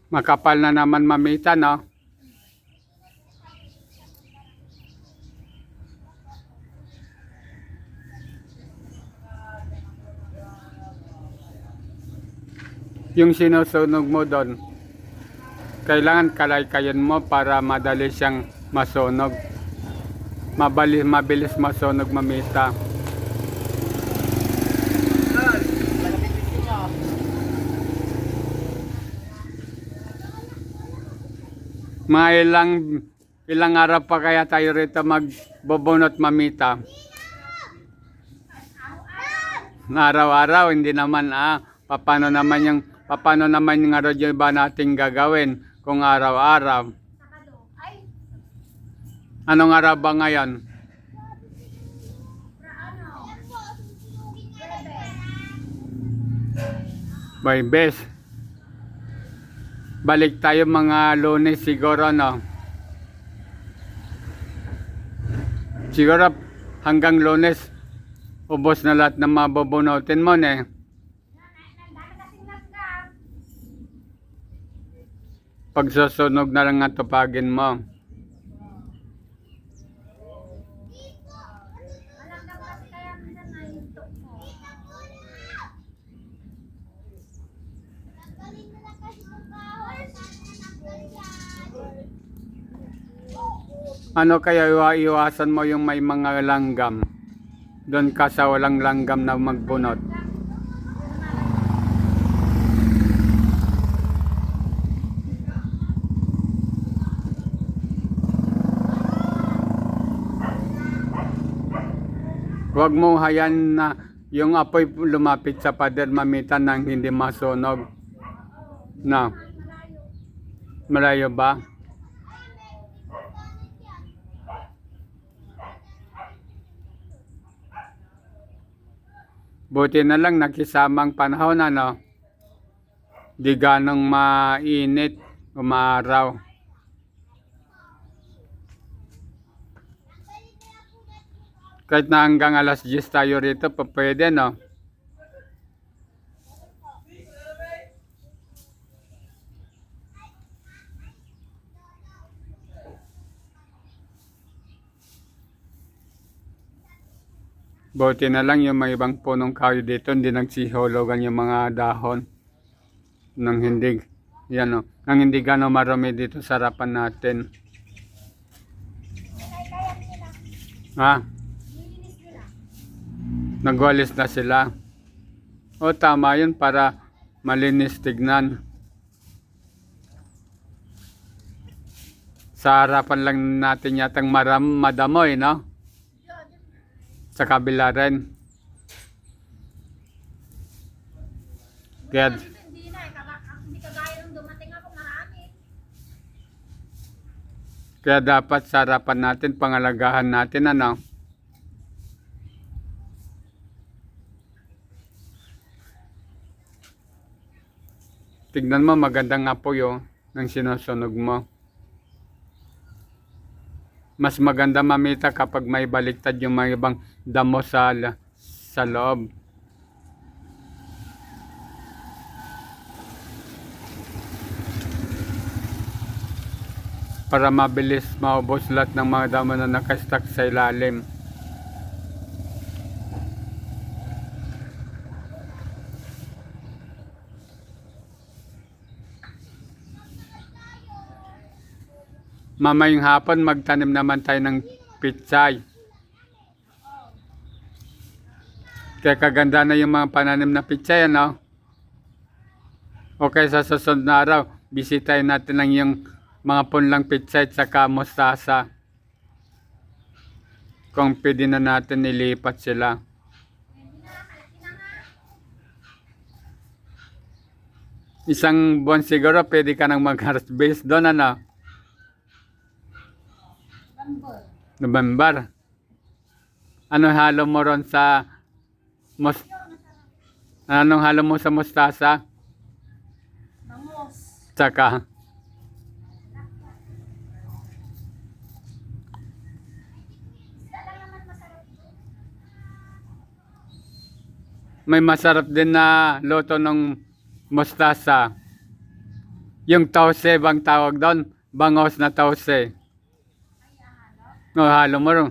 Makapal na naman mamita, no? Yung sinusunog mo doon, kailangan kalay-kayan mo para madali siyang masunog. Mabilis masunog mamita. Mga ilang araw pa kaya tayo rito magbubunot mamita. Araw-araw, hindi naman paano naman yung araw yung ba nating gagawin kung araw-araw? Anong araw ba ngayon? Huwebes. Balik tayo mga Lunes siguro, no? Siguro hanggang Lunes, ubos na lahat ng mabubunutin mo, ne? Pagsusunog na lang nga tupagin mo. Ano kaya iwasan mo yung may mga langgam? Doon ka sa walang langgam na magbunot. Huwag mo hayan na yung apoy lumapit sa pader mamita nang hindi masunog. Na. Malayo ba? Buti na lang nakisamang panahon, ano? Di ganong mainit, umaraw. Kahit na hanggang alas 10 tayo rito, pwede, no? Buti na lang yung may ibang punong kahoy dito, hindi nagsihulugan yung mga dahon. Nang hindi, yan o, nang hindi gano'ng marami dito sa harapan natin. Ha? Nagwalis na sila. O tama yun para malinis tignan. Sa harapan lang natin yatang madamoy, no? Sa kabila rin. Kaya, kaya dapat sa harapan natin, pangalagahan natin, ano? Tignan mo, magandang apoy, oh, ng sinusunog mo. Mas maganda mamita kapag may baliktad yung mga ibang damo sa loob. Para mabilis maubos lahat ng mga damo na nakastack sa ilalim. Mamayang hapon magtanim naman tayo ng pitsay. Kaya kaganda na yung mga pananim na pitsay, ano? Okay, sa susunod na araw, bisitahin natin lang yung mga punlang pitsay at saka mustasa. Kung pwede na natin ilipat sila. Isang buwan siguro pwede ka nang mag-harvest doon, ano? November. Ano halo mo ron sa anong halo mo sa mustasa? Bangos. Tsaka may masarap din na luto ng mustasa. Yung tause bang tawag doon? Bangos na tause. No, halo mo ron.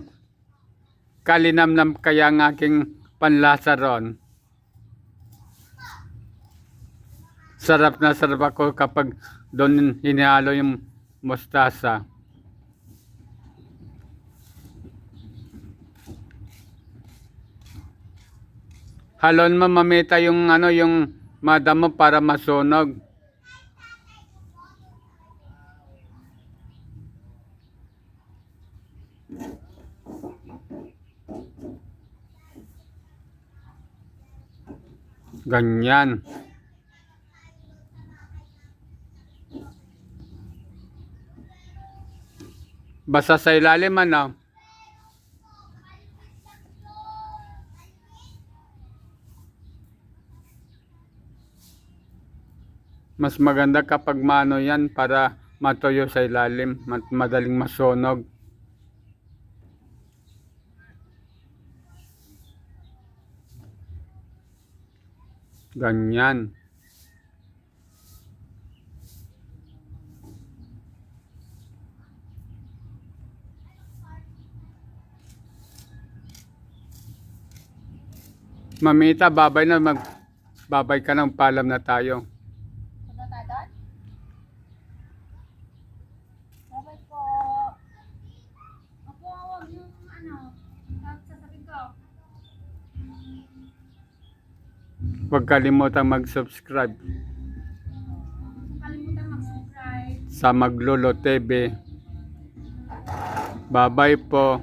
Kalinamnam kaya ang aking panlasa ron. Sarap na sarap ako kapag doon hinihalo yung mustasa. Halon mo mamita yung ano yung madamo para masunog. Ganyan. Basta sa ilalim ano. Mas maganda kapag maano yan para matuyo sa ilalim, madaling masunog. Ganyan. Mamita, babay ka ng paalam na tayo. Punta tayo doon? Babay po. Opo, huwag yung ano. Sasabihin ko. Huwag kalimutang mag-subscribe Huwag kalimutan mag-subscribe. sa Maglolo TV. Babay po.